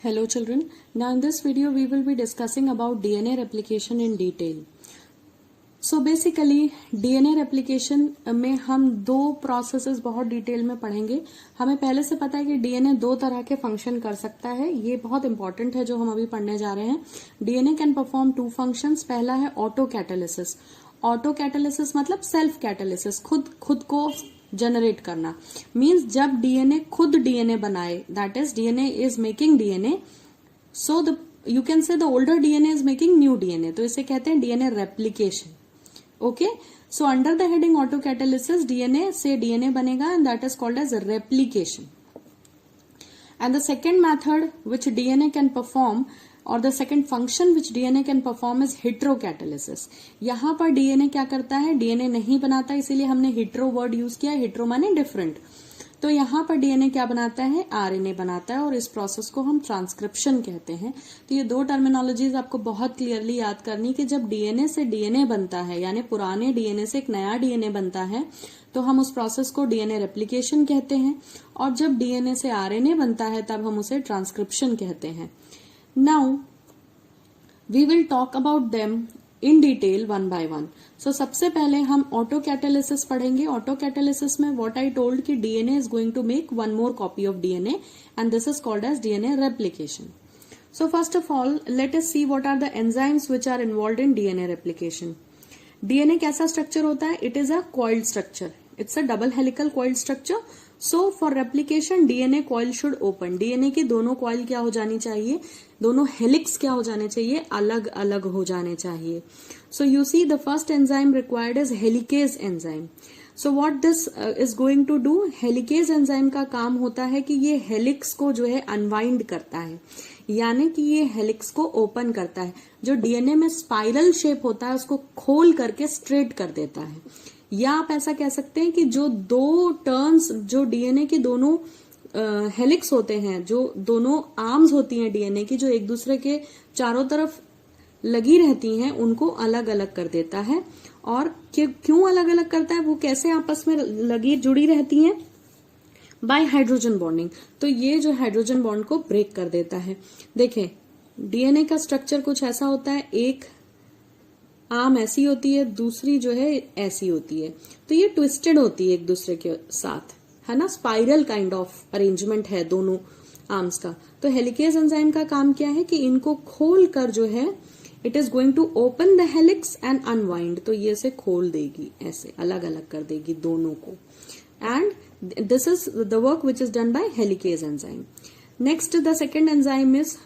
Hello children, now in this video we will be discussing about DNA replication in detail. So basically DNA replication में हम दो processes बहुत detail में पढ़ेंगे. हमें पहले से पता है कि DNA दो तरह के फंक्शन कर सकता है. ये बहुत इंपॉर्टेंट है जो हम अभी पढ़ने जा रहे हैं. DNA can perform two functions. पहला है ऑटो कैटालिसिस. ऑटो कैटालिसिस मतलब सेल्फ कैटालिसिस, खुद को जनरेट करना. मीन्स जब डीएनए खुद डीएनए बनाए, that is DNA is making DNA, so the you can say the older DNA is making new DNA. तो इसे कहते हैं DNA replication. Okay, so under the heading auto catalysis DNA से DNA बनेगा and that is called as replication. And the second method which DNA can perform or the second function which DNA can perform is heterocatalysis. यहां पर DNA क्या करता है, DNA नहीं बनाता, इसीलिए हमने हेट्रो वर्ड यूज किया. हेट्रो माने डिफरेंट. तो यहां पर डीएनए क्या बनाता है, आरएनए बनाता है और इस प्रोसेस को हम ट्रांसक्रिप्शन कहते हैं. तो ये दो टर्मिनोलॉजीज आपको बहुत क्लियरली याद करनी कि जब डीएनए से डीएनए बनता है, यानी पुराने डीएनए से एक नया डीएनए बनता है, तो हम उस प्रोसेस को डीएनए रेप्लिकेशन कहते हैं. और जब डीएनए से आरएनए बनता है तब हम उसे ट्रांसक्रिप्शन कहते हैं. Now, we will talk about them in detail one by one. So, सबसे पहले हम ऑटो कैटालिसिस पढ़ेंगे. ऑटो कैटालिसिस में what I told कि DNA is going to make one more copy of DNA and this is called as DNA replication. So, first of all, let us see what are the enzymes which are involved in DNA replication. DNA कैसा structure होता है? It is a coiled structure. It's a double helical coiled structure. So for replication DNA coil should open. DNA की दोनों coil क्या हो जानी चाहिए, दोनों हेलिक्स क्या हो जाने चाहिए, अलग अलग हो जाने चाहिए. So you see the first enzyme required is helicase enzyme. So what this is going to do, helicase enzyme का काम होता है कि ये हेलिक्स को जो है अनवाइंड करता है, यानी कि ये हेलिक्स को ओपन करता है. जो डीएनए में स्पाइरल शेप होता है उसको खोल करके स्ट्रेट कर देता है. या आप ऐसा कह सकते हैं कि जो दो टर्न्स, जो डीएनए के दोनों हेलिक्स होते हैं, जो दोनों आर्म्स होती हैं डीएनए की, जो एक दूसरे के चारों तरफ लगी रहती हैं, उनको अलग अलग कर देता है. और क्यों अलग अलग करता है, वो कैसे आपस में लगी जुड़ी रहती हैं, बाय हाइड्रोजन बॉन्डिंग. तो ये जो हाइड्रोजन बॉन्ड को ब्रेक कर देता है. देखें, डीएनए का स्ट्रक्चर कुछ ऐसा होता है, एक आर्म ऐसी होती है, दूसरी जो है ऐसी होती है. तो ये ट्विस्टेड होती है एक दूसरे के साथ, है ना. स्पाइरल काइंड ऑफ अरेंजमेंट है दोनों आर्म्स का. तो हेलिकेज एंजाइम का काम क्या है कि इनको खोल कर जो है, it is going to open the helix and unwind. तो ये से खोल देगी, ऐसे अलग अलग कर देगी दोनों को. And this is the work which is done by helicase enzyme. Next the second enzyme is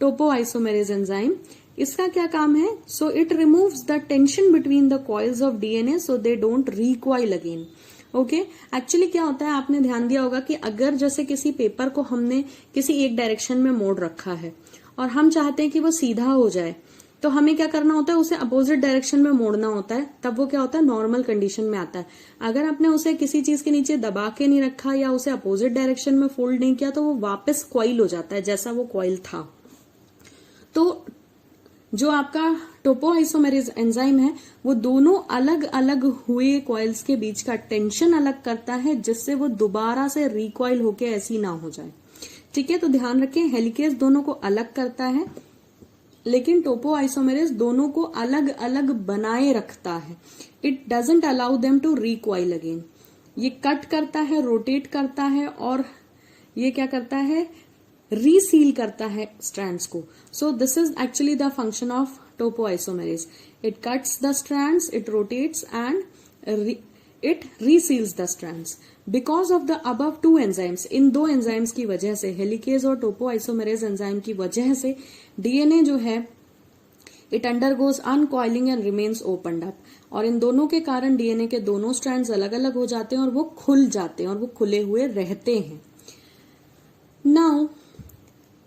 topoisomerase enzyme. इसका क्या काम है, so it removes the tension between the coils of DNA so they don't recoil again. Okay, actually क्या होता है, आपने ध्यान दिया होगा कि अगर जैसे किसी पेपर को हमने किसी एक डायरेक्शन में मोड़ रखा है और हम चाहते हैं कि वो सीधा हो जाए, तो हमें क्या करना होता है, उसे अपोजिट डायरेक्शन में मोड़ना होता है. तब वो क्या होता है, नॉर्मल कंडीशन में आता है. अगर आपने उसे किसी चीज के नीचे दबा के नहीं रखा या उसे अपोजिट डायरेक्शन में फोल्ड नहीं किया, तो वो वापस कॉइल हो जाता है जैसा वो कॉइल था. तो जो आपका टोपोआइसोमेरेज एंजाइम है, वो दोनों अलग अलग हुए कॉइल्स के बीच का टेंशन अलग करता है, जिससे वो दोबारा से रिकॉइल होके ऐसी ना हो जाए. ठीक है, तो ध्यान रखें, हेलिकेज दोनों को अलग करता है, लेकिन टोपोआइसोमेरेज दोनों को अलग अलग बनाए रखता है. It doesn't allow them to recoil again. ये कट करता है, रोटेट करता है, और ये क्या करता है, रीसील करता है स्ट्रैंड्स को. So this is actually the function of topoisomerase. It cuts the strands, it rotates and it reseals the strands. Because of the above two enzymes, इन दो एंजाइम्स की वजह से, हेलिकेज और टोपोआइसोमेरेज एंजाइम की वजह से, डीएनए जो है it undergoes uncoiling and remains opened up. और इन दोनों के कारण डीएनए के दोनों स्ट्रैंड्स अलग अलग हो जाते हैं और वो खुल जाते हैं और वो खुले हुए रहते हैं. Now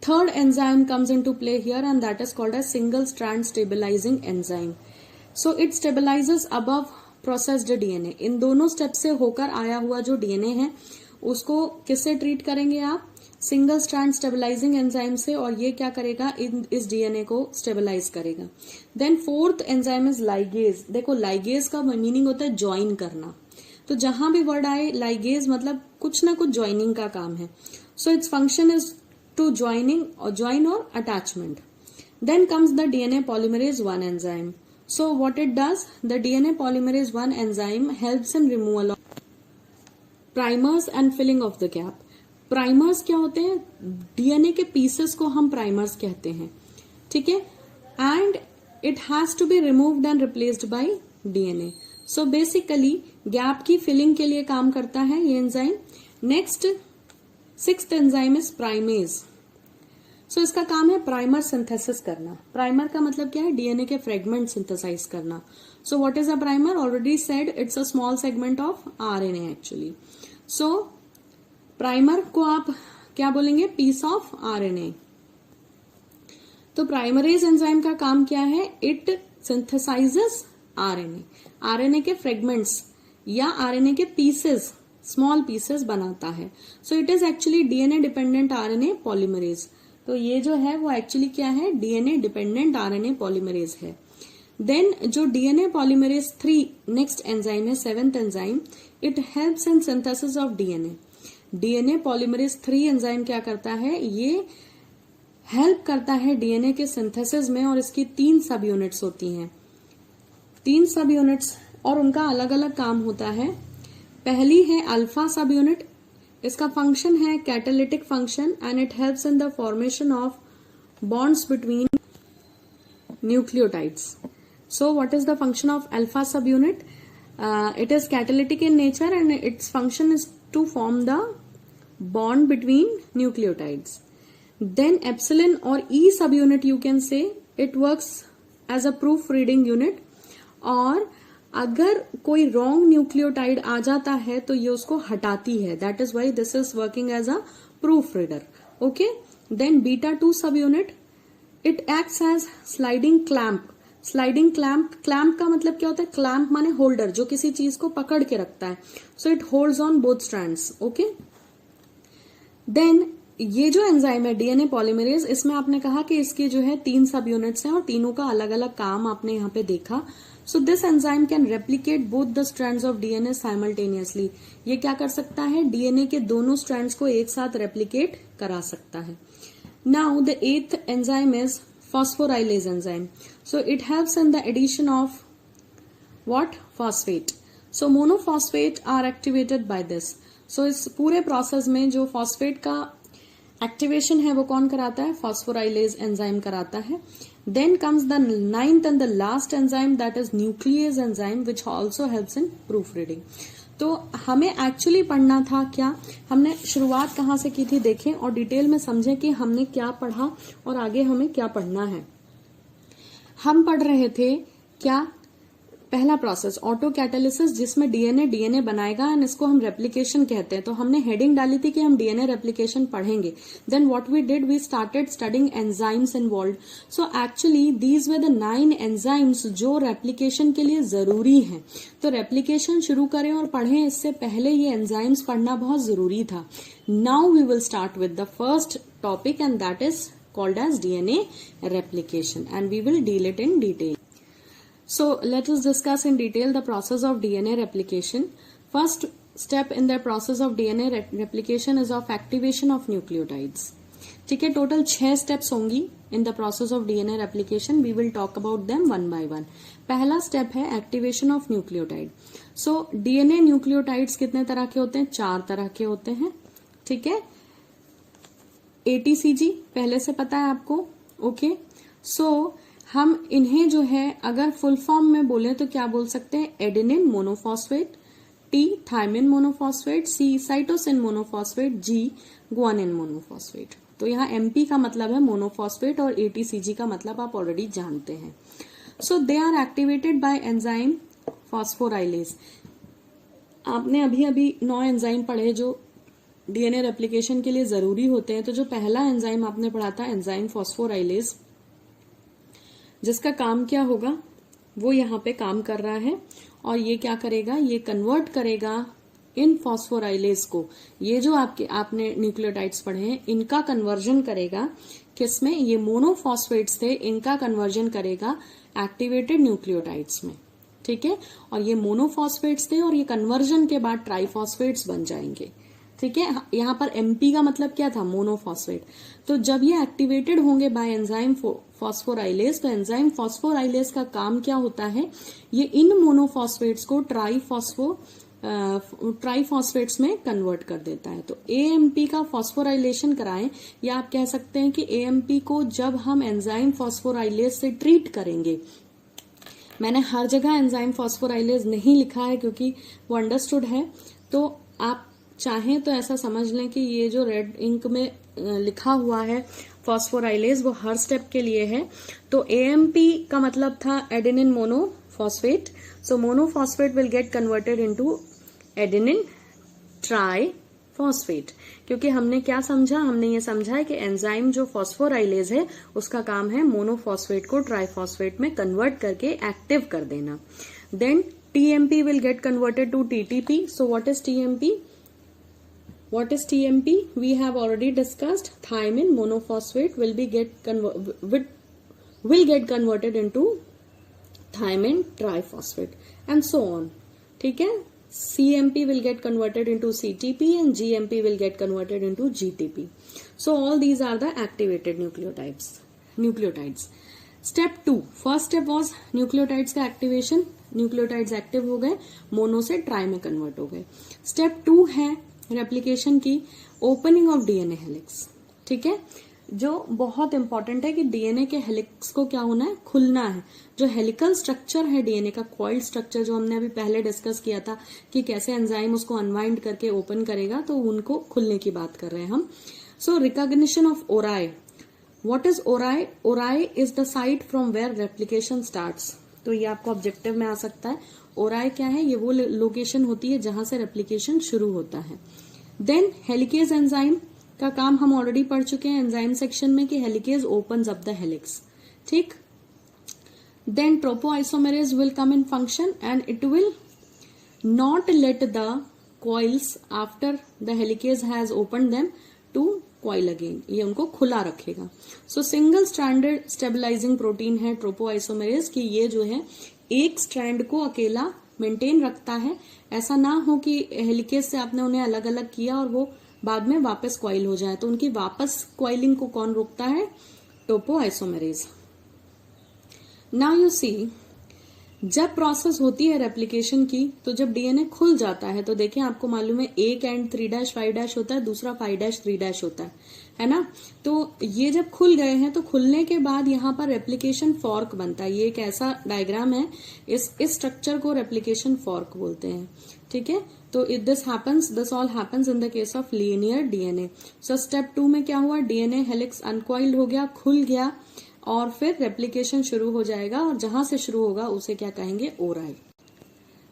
third enzyme comes into play here and that is called as single strand stabilizing enzyme. So it stabilizes above processed DNA. इन दोनों स्टेप से होकर आया हुआ जो डीएनए है उसको किससे ट्रीट करेंगे आप, सिंगल स्ट्रैंड स्टेबलाइजिंग एंजाइम से. और ये क्या करेगा, इस डीएनए को स्टेबलाइज करेगा. Then fourth enzyme is ligase. देखो, लाइगेज का मीनिंग होता है ज्वाइन करना. तो जहां भी वर्ड आए लाइगेज मतलब कुछ ना कुछ ज्वाइनिंग का काम है. So its function is to join or attachment. Then comes the DNA polymerase 1 enzyme. So what it does, the DNA polymerase 1 enzyme helps in removal of primers and filling of the gap. Primers क्या होते हैं? DNA के pieces को हम primers कहते हैं, ठीक है. And it has to be removed and replaced by DNA. So basically gap की फिलिंग के लिए काम करता है ये enzyme. Next 6th enzyme is primase. So इसका काम है प्राइमर सिंथेसिस करना. प्राइमर का मतलब क्या है? डीएनए के फ्रेगमेंट सिंथेसाइज करना. So what is a primer? Already said it's a small segment of RNA actually. So primer को आप क्या बोलेंगे? Piece of RNA. तो प्राइमरेज एंजाइम का काम क्या है? It synthesizes RNA. आरएनए के फ्रेगमेंट्स या आरएनए के पीसेस, स्मॉल पीसेस बनाता है. So it is actually DNA dependent RNA polymerase. तो ये जो है वो एक्चुअली क्या है? डीएनए डिपेंडेंट आरएनए पॉलीमरेज है. देन जो डीएनए पॉलीमरेज 3 नेक्स्ट एंजाइम है, 7th enzyme, it helps in synthesis of DNA. DNA polymerase 3 enzyme क्या करता है? ये हेल्प करता है डीएनए के सिंथेसिस में. और इसकी 3 सब यूनिट्स होती हैं, 3 सब यूनिट्स, और उनका अलग अलग काम होता है. पहली है अल्फा सब यूनिट. इसका फंक्शन है catalytic function and it helps in the formation of bonds between nucleotides. So what is the function of alpha सब unit? It is catalytic in nature and its function is to form the bond between nucleotides. Then epsilon or E subunit you can say, it works as a proofreading unit. और अगर कोई wrong nucleotide आ जाता है तो ये उसको हटाती है. That is why this is working as a proofreader. Okay. Then beta 2 subunit, it acts as sliding clamp. Sliding clamp. Clamp का मतलब क्या होता है? क्लैम्प माने होल्डर, जो किसी चीज को पकड़ के रखता है. So it holds on both strands. Okay. Then ये जो एंजाइम है डीएनए पॉलीमरेज, इसमें आपने कहा कि इसके जो है 3 सब यूनिट्स हैं और तीनों का अलग अलग काम आपने यहाँ पे देखा. So this enzyme can replicate both the strands of DNA simultaneously. ये क्या कर सकता है? डीएनए के दोनों स्ट्रैंड्स को एक साथ रेप्लिकेट करा सकता है. Now the 8th enzyme is phosphorylase enzyme. So it helps in the addition of what? Phosphate. So monophosphate are activated by this. So इस पूरे प्रोसेस में जो phosphate का एक्टिवेशन है वो कौन कराता है? Phosphorylase enzyme कराता है. Then comes the 9th and the last enzyme, that is nuclease enzyme, which also helps in proofreading. तो हमें एक्चुअली पढ़ना था क्या? हमने शुरुआत कहाँ से की थी देखें और डिटेल में समझें कि हमने क्या पढ़ा और आगे हमें क्या पढ़ना है. हम पढ़ रहे थे क्या? पहला प्रोसेस ऑटो कैटालिसिस, जिसमें डीएनए बनाएगा एंड इसको हम रेप्लिकेशन कहते हैं. तो हमने हेडिंग डाली थी कि हम डीएनए रेप्लिकेशन पढ़ेंगे. Then what we did, we started studying enzymes involved. So actually these were the 9 enzymes जो रेप्लिकेशन के लिए जरूरी हैं. तो रेप्लिकेशन शुरू करें और पढ़ें इससे पहले ये एंजाइम्स पढ़ना बहुत जरूरी था. Now we will start with the first topic and that is called as DNA replication and we will deal it in detail. So let us discuss in detail the process of DNA replication. First step in the process of DNA replication is of activation of nucleotides. ठीक है, total 6 steps होंगी in the process of DNA replication. We will talk about them one by one. पहला step है activation of nucleotide. So DNA nucleotides कितने तरह के होते हैं? 4 तरह के होते हैं. ठीक है, ATCG पहले से पता है आपको. ओके. सो हम इन्हें जो है अगर फुल फॉर्म में बोले तो क्या बोल सकते हैं? Adenine monophosphate, T thymine monophosphate, C cytosine monophosphate, G guanine monophosphate. तो यहाँ MP का मतलब है मोनोफॉस्फेट और ATCG का मतलब आप ऑलरेडी जानते हैं. So they are activated by enzyme phosphorylase. आपने अभी अभी 9 एंजाइम पढ़े जो डीएनए रेप्लिकेशन के लिए जरूरी होते हैं. तो जो पहला एंजाइम आपने पढ़ा था एंजाइम फॉस्फोराइलेज, जिसका काम क्या होगा वो यहाँ पे काम कर रहा है. और ये क्या करेगा? ये कन्वर्ट करेगा इन फॉस्फोराइलेज को. ये जो आपने न्यूक्लियोटाइड्स पढ़े हैं इनका कन्वर्जन करेगा किसमें? ये मोनोफॉस्फेट्स थे, इनका कन्वर्जन करेगा एक्टिवेटेड न्यूक्लियोटाइड्स में. ठीक है, और ये मोनोफॉस्फेट्स थे और ये कन्वर्जन के बाद ट्राइफॉस्फेट्स बन जाएंगे. ठीक है, यहाँ पर एमपी का मतलब क्या था, मोनोफॉस्फेट। तो जब ये एक्टिवेटेड होंगे बाय एंजाइम फॉस्फोराइलेज, तो एंजाइम फॉस्फोराइलेज का काम क्या होता है, ये इन मोनोफॉस्फेट्स को ट्राइफॉस्फेट्स में कन्वर्ट कर देता है। तो एएमपी का फॉस्फोराइलेशन कराएं, या आप कह सकते हैं कि एएमपी को जब हम एंजाइम फॉस्फोराइलेज से ट्रीट करेंगे, मैंने हर जगह एंजाइम फॉस्फोराइलेज नहीं लिखा है क्योंकि वो अंडरस्टूड है, तो आप चाहें तो ऐसा समझ लें कि ये जो रेड इंक में लिखा हुआ है फॉस्फोराइलेज वो हर स्टेप के लिए है। तो एएमपी का मतलब था adenine monophosphate, so monophosphate will get converted into adenine triphosphate, क्योंकि हमने क्या समझा, हमने ये समझा है कि एंजाइम जो फॉस्फोराइलेज है उसका काम है मोनोफॉस्फेट को ट्राइफॉस्फेट में कन्वर्ट करके एक्टिव कर देना। Then TMP will get converted to TTP. So what is TMP? What is TMP? We have already discussed. Thiamine monophosphate will get converted into thiamine triphosphate and so on. ठीक है? CMP will get converted into CTP and GMP will get converted into GTP. So all these are the activated nucleotides. Step 2. First step was nucleotides का activation. Nucleotides active हो गए, mono से try में convert हो गए। Step 2 है replication की, opening of DNA helix. ठीक है, जो बहुत इंपॉर्टेंट है कि डीएनए के हेलिक्स को क्या होना है, खुलना है। जो हेलिकल स्ट्रक्चर है डीएनए का, कॉइल्ड स्ट्रक्चर, जो हमने अभी पहले डिस्कस किया था कि कैसे एंजाइम उसको अनवाइंड करके ओपन करेगा, तो उनको खुलने की बात कर रहे हैं हम। So recognition of ori. What is ori? Ori is the site from where replication starts. तो ये आपको ऑब्जेक्टिव में आ सकता है। ओराई क्या है? ये वो लोकेशन होती है जहां से रेप्लिकेशन शुरू होता है। देन हेलिकेज एंजाइम का काम हम ऑलरेडी पढ़ चुके हैं एंजाइम सेक्शन में कि helicase opens up the helix. ठीक, then topoisomerase will come in function and it will not let the coils after the helicase has open them to coil again, ये उनको खुला रखेगा। So single stranded stabilising protein है topoisomerase कि ये जो है एक स्ट्रैंड को अकेला मेंटेन रखता है। ऐसा ना हो कि हेलिकेज से आपने उन्हें अलग अलग किया और वो बाद में वापस कॉइल हो जाए, तो उनकी वापस कॉइलिंग को कौन रोकता है? ट्रोपोआइसोमेरेज। नाउ यू सी, जब प्रोसेस होती है रेप्लिकेशन की, तो जब डीएनए खुल जाता है, तो देखें आपको मालूम है एक एंड 3'5' होता है, दूसरा 5'3' होता है ना। तो ये जब खुल गए हैं, तो खुलने के बाद यहाँ पर रेप्लिकेशन फॉर्क बनता है। ये एक ऐसा डायग्राम है, इस स्ट्रक्चर को रेप्लिकेशन फॉर्क बोलते हैं। ठीक है, तो this all happens in the case of linear DNA. So step 2 में क्या हुआ? डीएनए हेलिक्स अनकॉइल्ड हो गया, खुल गया, और फिर रेप्लिकेशन शुरू हो जाएगा, और जहां से शुरू होगा उसे क्या कहेंगे? ओराई।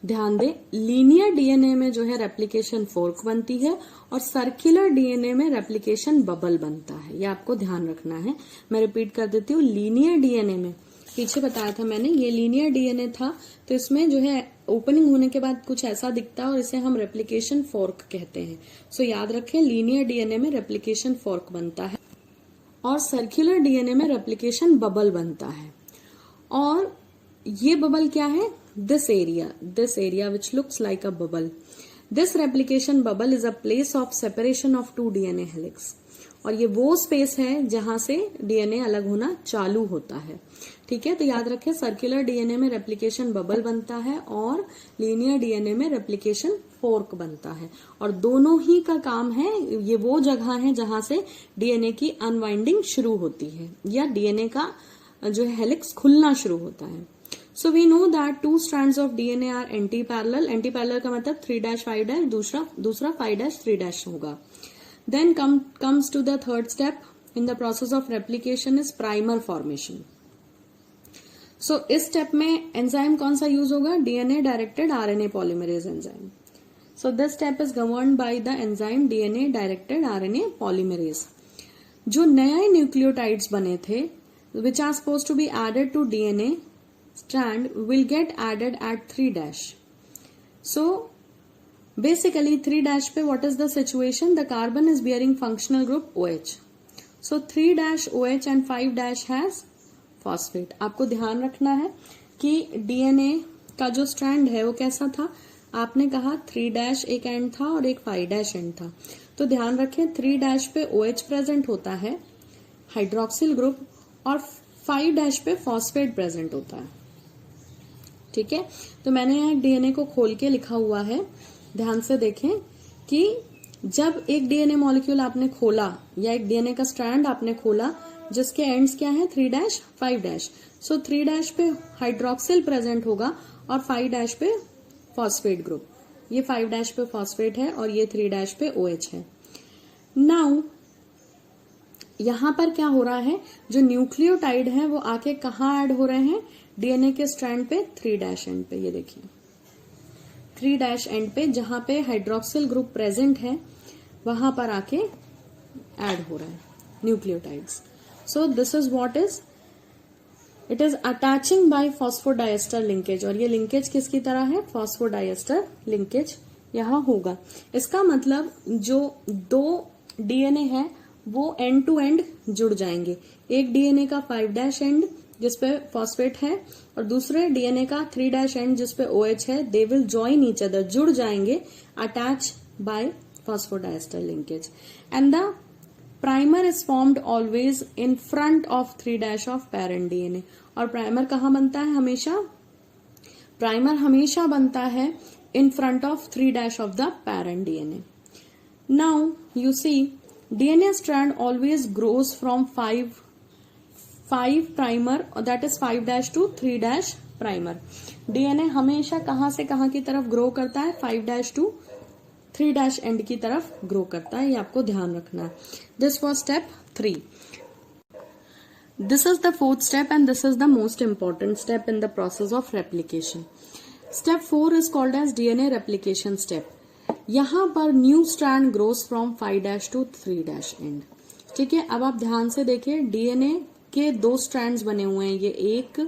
ध्यान दें, लीनियर डीएनए में जो है रेप्लिकेशन फोर्क बनती है और सर्कुलर डीएनए में रेप्लिकेशन बबल बनता है। ये आपको ध्यान रखना है। मैं रिपीट कर देती हूँ, लीनियर डीएनए में, पीछे बताया था मैंने, ये लीनियर डीएनए था, तो इसमें जो है ओपनिंग होने के बाद कुछ ऐसा दिखता है और इसे हम रेप्लिकेशन फोर्क कहते हैं। सो याद रखें, लीनियर डीएनए में रेप्लिकेशन फोर्क बनता है और सर्कुलर डीएनए में रेप्लिकेशन बबल बनता है। और ये बबल क्या है? This area which looks like a bubble, this replication bubble is a place of separation of 2 DNA helix. और ये वो स्पेस है जहां से डीएनए अलग होना चालू होता है। ठीक है, तो याद रखें, सर्कुलर डीएनए में रेप्लिकेशन बबल बनता है और लीनियर डीएनए में रेप्लिकेशन फोर्क बनता है, और दोनों ही का काम है, ये वो जगह है जहां से डीएनए की अनवाइंडिंग शुरू होती है या डीएनए का जो है हेलिक्स खुलना शुरू होता है। So we know that 2 strands of DNA are anti parallel. Anti parallel का मतलब 3'5', दूसरा 5'3' होगा। Then comes to the third step in the process of replication is primer formation. So इस स्टेप में एंजाइम कौन सा यूज होगा? DNA directed RNA polymerase enzyme. So this step is governed by the enzyme DNA directed RNA polymerase. जो नए nucleotides बने थे, which are supposed to be added to DNA strand, will get added at 3'. So basically 3' पे what is the situation? The carbon is bearing functional group OH. So 3' OH and 5' has phosphate. आपको ध्यान रखना है कि DNA का जो strand है वो कैसा था? आपने कहा 3' एक एंड था और एक 5' एंड था, तो ध्यान रखें 3' पे OH प्रेजेंट होता है हाइड्रोक्सिल ग्रुप और 5' पे फॉस्फेट प्रेजेंट होता है। ठीक है, तो मैंने यहाँ DNA को खोल के लिखा हुआ है, ध्यान से देखें कि जब एक DNA मॉलिक्यूल आपने खोला या एक DNA का स्ट्रैंड आपने खोला जिसके एंड्स क्या है 3' 5', सो 3' पे हाइड्रोक्सिल प्रेजेंट होगा और 5' पे फॉस्फेट ग्रुप, ये 5' पे फॉस्फेट है और ये 3' पे OH है। नाउ यहां पर क्या हो रहा है, जो न्यूक्लियोटाइड है वो आके कहाँ ऐड हो रहे हैं, DNA के स्ट्रैंड पे 3' एंड पे, ये देखिए 3' एंड पे जहां पे हाइड्रोक्सिल ग्रुप प्रेजेंट है वहां पर आके ऐड हो रहा है nucleotides. So this is what is, it is attaching by phosphodiester linkage, और ये लिंकेज किसकी तरह है, फॉस्फोडाइएस्टर लिंकेज यहाँ होगा। इसका मतलब जो दो DNA है वो एंड टू एंड जुड़ जाएंगे, एक DNA का 5' एंड जिसपे फॉस्फेट है और दूसरे DNA का 3' एंड जिसपे OH है, they will join each other, जुड़ जाएंगे, attach by phosphodiester linkage. And the primer is formed always in front of 3' of parent DNA। और प्राइमर कहाँ बनता है, हमेशा प्राइमर हमेशा बनता है in front of 3' of the parent DNA। Now you see DNA strand always grows from 5 primer, that is 5' to 3' primer। DNA हमेशा कहां से कहां की तरफ ग्रो करता है, 5' to 3' एंड की तरफ ग्रो करता है, ये आपको ध्यान रखना है। This was step 3। This is the 4th step and this is the most important step in the process of replication. Step 4 is called as DNA replication step. यहां पर new strand grows from 5' to 3' end. ठीक है, अब आप ध्यान से देखिए DNA के 2 स्ट्रैंड्स बने हुए हैं, ये एक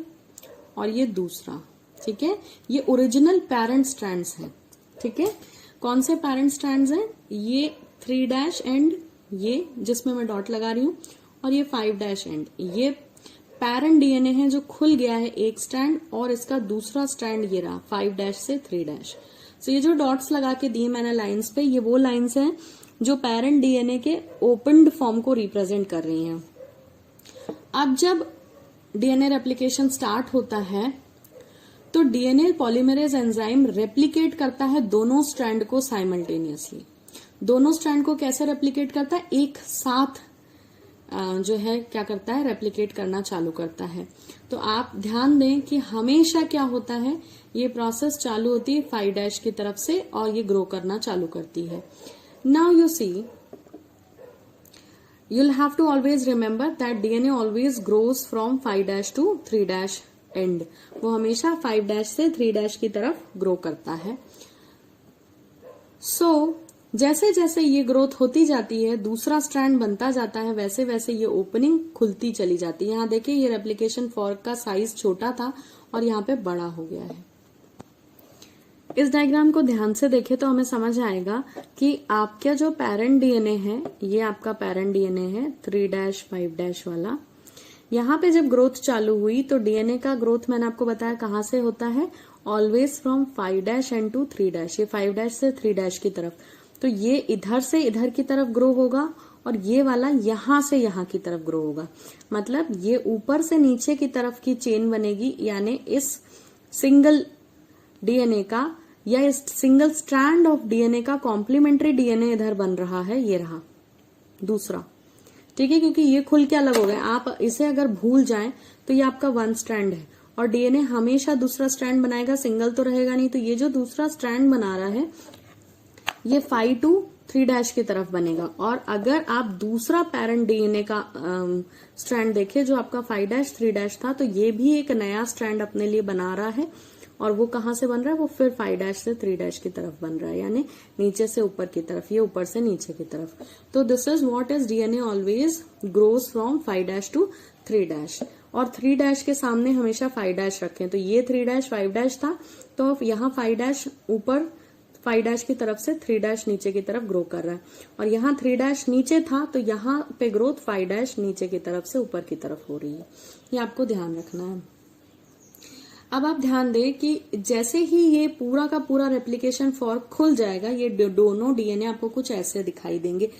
और ये दूसरा। ठीक है, ये ओरिजिनल पेरेंट स्ट्रैंड्स हैं। ठीक है, कौन से पेरेंट स्ट्रैंड्स हैं, ये 3' एंड ये जिसमें मैं डॉट लगा रही हूं, और ये 5' एंड, ये पेरेंट DNA है जो खुल गया है एक स्ट्रैंड, और इसका दूसरा स्ट्रैंड ये रहा 5' से 3'। तो ये जो डॉट्स लगा के दिए मैंने लाइंस पे, ये वो लाइंस हैं जो पेरेंट DNA के ओपन्ड फॉर्म को रिप्रेजेंट कर रही हैं। अब जब DNA रेप्लिकेशन स्टार्ट होता है तो DNA पॉलीमरेज एंजाइम रेप्लिकेट करता है दोनों स्ट्रैंड को साइमल्टेनियसली। दोनों स्ट्रैंड को कैसे रेप्लिकेट करता है, एक साथ जो है क्या करता है, रेप्लिकेट करना चालू करता है। तो आप ध्यान दें कि हमेशा क्या होता है, ये प्रोसेस चालू होती है 5' की तरफ से और ये ग्रो करना चालू करती है। Now you see, you'll have to always remember that DNA always grows from 5' to 3' end। वो हमेशा 5' से 3' की तरफ ग्रो करता है। So, जैसे जैसे ये ग्रोथ होती जाती है, दूसरा स्ट्रैंड बनता जाता है, वैसे वैसे ये ओपनिंग खुलती चली जाती है। यहाँ देखिए ये रेप्लिकेशन फॉर्क का साइज छोटा था और यहाँ पे बड़ा हो गया है। इस डायग्राम को ध्यान से देखें तो हमें समझ आएगा कि आपका जो पेरेंट DNA है, ये आपका पेरेंट DNA है 3' 5' वाला। यहाँ पे जब ग्रोथ चालू हुई तो DNA का ग्रोथ मैंने आपको बताया कहाँ से होता है, ऑलवेज फ्रॉम 5' एंड टू 3'। ये 5' से 3' की तरफ, तो ये इधर से इधर की तरफ ग्रो होगा और ये वाला यहां से यहां की तरफ ग्रो होगा। मतलब ये ऊपर से नीचे की तरफ की चेन बनेगी, यानी इस सिंगल DNA का या इस सिंगल स्ट्रैंड ऑफ DNA का कॉम्प्लीमेंट्री DNA इधर बन रहा है, ये रहा दूसरा। ठीक है, क्योंकि ये खुल के अलग हो गए। आप इसे अगर भूल जाएं तो ये आपका 1 स्ट्रैंड है और DNA हमेशा दूसरा स्ट्रैंड बनाएगा, सिंगल तो रहेगा नहीं। तो ये जो दूसरा स्ट्रैंड बना रहा है ये 5 to 3' की तरफ बनेगा। और अगर आप दूसरा पेरेंट DNA का स्ट्रैंड देखें जो आपका 5' 3' था, तो ये भी एक नया स्ट्रैंड अपने लिए बना रहा है। और वो कहां से बन रहा है, वो फिर 5' से 3' की तरफ बन रहा है, यानी नीचे से ऊपर की तरफ, ये ऊपर से नीचे की तरफ। तो this is what is DNA always grows from 5' to 3'। और 3' के सामने हमेशा 5' रखें। तो ये 3' 5' था, तो यहाँ 5' ऊपर 5' की तरफ से 3' नीचे की तरफ ग्रो कर रहा है। और यहाँ 3' नीचे था, तो यहाँ पे ग्रोथ 5' नीचे की तरफ से ऊपर की तरफ हो रही है। ये आपको ध्यान रखना है। अब आप ध्यान दें कि जैसे ही ये पूरा का पूरा रेप्लिकेशन फॉर्क खुल जाएगा, ये दोनों डीएनए आपको कुछ ऐसे दिखाई देंगे।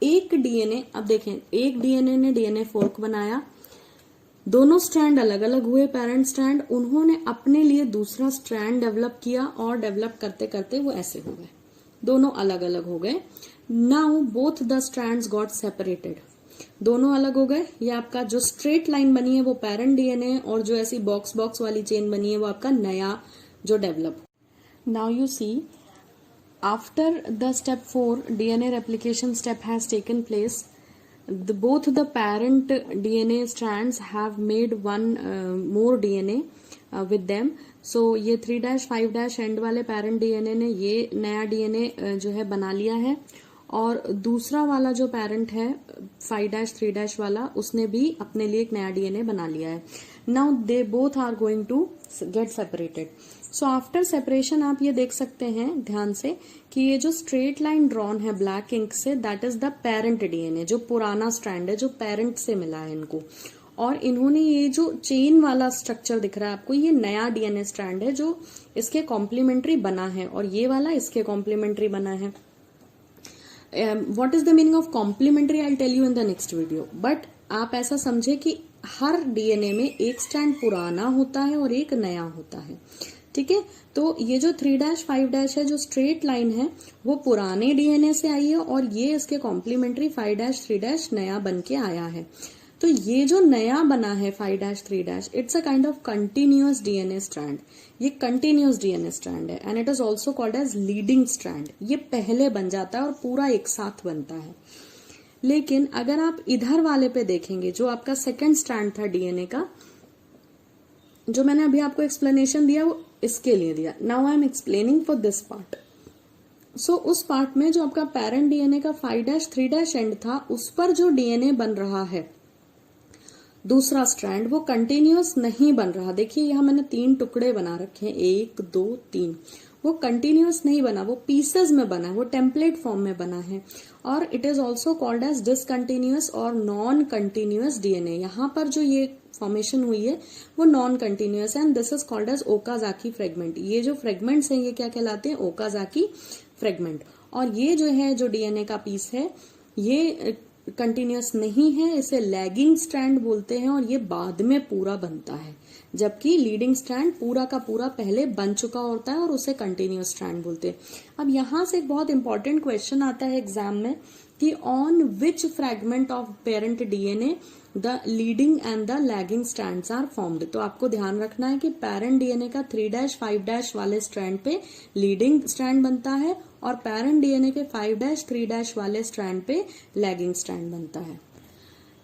एक डीएनए, अब देखें, एक डीएनए ने डीएनए फॉर्क बनाया, दोनों स्ट्रैंड अलग अलग हुए, पेरेंट स्ट्रैंड, उन्होंने अपने लिए दूसरा स्ट्रैंड डेवलप किया और डेवलप करते करते वो ऐसे हो गए, दोनों अलग अलग हो गए। Now both the strands got separated, दोनों अलग हो गए। ये आपका जो स्ट्रेट लाइन बनी है वो पेरेंट डीएनए, और जो ऐसी बॉक्स बॉक्स वाली चेन बनी है वो आपका नया जो develop. Now you see, after the step 4 DNA replication step has taken place, both the parent DNA strands have made one more DNA with them. So ये 3-5' एंड वाले पेरेंट डीएनए ने ये नया डीएनए जो है बना लिया है, और दूसरा वाला जो पेरेंट है 5-3' वाला, उसने भी अपने लिए एक नया डीएनए बना लिया है। Now they both are going to get separated. So after separation आप ये देख सकते हैं ध्यान से कि ये जो स्ट्रेट लाइन ड्रॉन है ब्लैक इंक से, that is the parent DNA, जो पुराना स्ट्रैंड है, जो पेरेंट से मिला है इनको। और इन्होंने ये जो चेन वाला स्ट्रक्चर दिख रहा है आपको, ये नया डीएनए स्ट्रैंड है जो इसके कॉम्प्लीमेंट्री बना है, और ये वाला इसके कॉम्प्लीमेंट्री बना है। What is the meaning of complementary, I will tell you in the next video. But आप ऐसा समझे कि हर डीएनए में एक स्ट्रैंड पुराना होता है और एक नया होता है, ठीक है। तो ये जो 3-5' है, जो स्ट्रेट लाइन है, वो पुराने डीएनए से आई है, और ये इसके कॉम्प्लीमेंट्री 5-3' नया बन के आया है। तो ये जो नया बना है 5-3', it's a kind of continuous DNA strand. ये कंटिन्यूअस डीएनए स्ट्रैंड है, and it is also called as leading strand. ये पहले बन जाता है और पूरा एक साथ बनता है। लेकिन अगर आप इधर वाले पे देखेंगे, जो आपका सेकेंड स्ट्रैंड था डीएनए का, जो मैंने अभी आपको एक्सप्लेनेशन दिया वो इसके लिए दिया। Now I am explaining for this part. सो उस पार्ट में जो आपका पेरेंट डीएनए का 5-3' एंड था, उस पर जो डीएनए बन रहा है दूसरा स्ट्रैंड, वो कंटिन्यूअस नहीं बन रहा। देखिए यहां मैंने 3 टुकड़े बना रखे हैं, 1 2 3। वो कंटिन्यूअस नहीं बना, वो पीसेस में बना है, वो टेम्पलेट फॉर्म में बना है, और it is also called as discontinuous और नॉन कंटिन्यूअस डीएनए। यहां पर जो ये फॉर्मेशन हुई है वो नॉन कंटिन्यूअस है, and this is called as Okazaki fragment. ये जो फ्रेगमेंट्स हैं ये क्या कहलाते हैं? Okazaki fragment. और ये जो है, जो डीएनए का पीस है, ये कंटिन्यूअस नहीं है, इसे लैगिंग स्ट्रैंड बोलते हैं, और ये बाद में पूरा बनता है, जबकि लीडिंग स्ट्रैंड पूरा का पूरा पहले बन चुका होता है, और उसे कंटिन्यूअस स्ट्रैंड बोलते हैं। अब यहां से एक बहुत इंपॉर्टेंट क्वेश्चन आता है एग्जाम में कि on which fragment of parent DNA the leading and the lagging strands are formed. तो आपको ध्यान रखना है कि पेरेंट डीएनए का 3-5' वाले स्ट्रैंड पे लीडिंग स्ट्रैंड बनता है, और पेरेंट डीएनए के 5-3' वाले स्ट्रैंड पे लैगिंग स्ट्रैंड बनता है।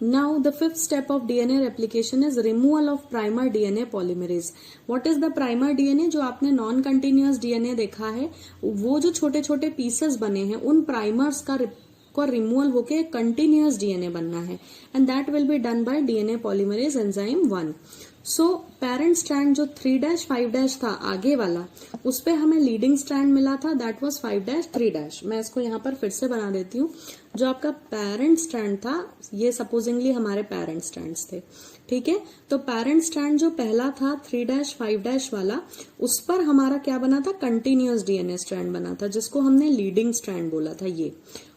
Now the fifth step of DNA replication is removal of primer DNA polymerase. What is the primer DNA? जो आपने नॉन कंटिन्यूअस डीएनए देखा है, वो जो छोटे छोटे पीसेस बने हैं, उन प्राइमर्स का रिमूवल होके कंटिन्यूअस डीएनए बनना है, and that will be done by DNA polymerase enzyme 1। So parent strand जो 3-5' था आगे वाला, उस पे हमें लीडिंग स्ट्रैंड मिला था, दैट वाज 5-3'। मैं इसको यहाँ पर फिर से बना देती हूँ। जो आपका पेरेंट स्ट्रैंड था, ये सपोजिंगली हमारे पेरेंट स्ट्रैंड्स थे, ठीक है। तो पेरेंट स्ट्रैंड जो पहला था 3-5' वाला, उस पर हमारा क्या बना था? कंटिन्यूअस डीएनए स्ट्रैंड बना था, जिसको हमने लीडिंग स्ट्रैंड बोला था ये।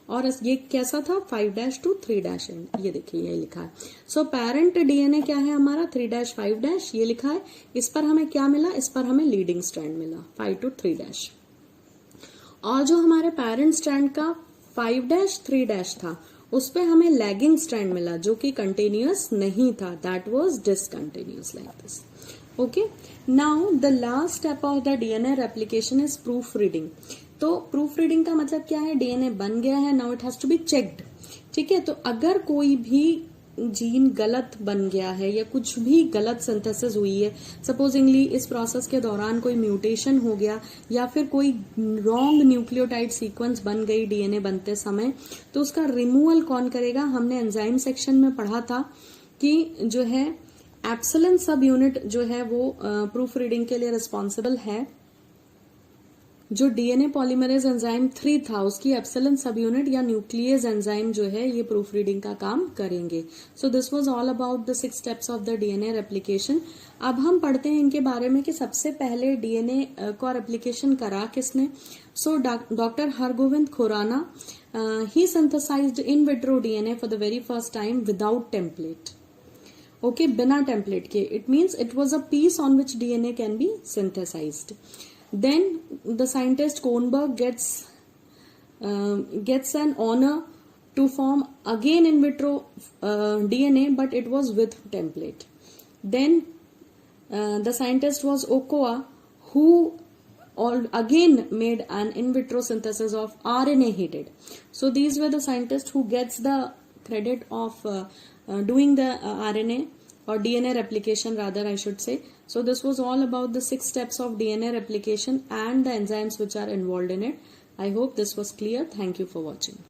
और ये कैसा था? 5-3' एंड। ये देखिए ये लिखा है। सो पेरेंट डीएनए क्या है हमारा? 3-5', ये लिखा है। इस पर हमें क्या मिला? इस पर हमें लीडिंग स्ट्रैंड मिला 5-3'। और जो हमारे पेरेंट स्ट्रैंड का 5-3' था, उस पे हमें लैगिंग स्ट्रैंड मिला, जो कि कंटिन्यूअस नहीं था, that was discontinuous, like this. Okay, now the last step of the DNA replication is proof reading. तो प्रूफ रीडिंग का मतलब क्या है? डीएनए बन गया है, now it has to be checked, ठीक है। तो अगर कोई भी जीन गलत बन गया है, या कुछ भी गलत सिंथेसिस हुई है, सपोजिंगली इस प्रोसेस के दौरान कोई म्यूटेशन हो गया, या फिर कोई रॉन्ग न्यूक्लियोटाइड सीक्वेंस बन गई डीएनए बनते समय, तो उसका रिमूवल कौन करेगा? हमने एंजाइम सेक्शन में पढ़ा था कि जो है एप्सिलॉन सब यूनिट जो है वो प्रूफ रीडिंग के लिए रिस्पॉन्सिबल है। जो डीएनए पॉलीमरेज एंजाइम 3 था उसकी एप्सिलॉन सब यूनिट या न्यूक्लियस एंजाइम जो है ये प्रूफ रीडिंग का काम करेंगे. So this was all about the 6 steps of the DNA replication. अब हम पढ़ते हैं इनके बारे में कि सबसे पहले डीएनए को रेप्लिकेशन करा किसने. So doctor Hargobind Khorana, he synthesized in vitro DNA for the very first time without template. Okay, बिना टेम्पलेट के. It means it was a piece on which DNA can be synthesized. Then the scientist Kornberg gets an honor to form again in vitro DNA, but it was with template. Then the scientist was Okoa, who again made an in vitro synthesis of RNA he did. So these were the scientists who gets the credit of doing the RNA or DNA replication rather I should say. So this was all about the 6 steps of DNA replication and the enzymes which are involved in it. I hope this was clear. Thank you for watching.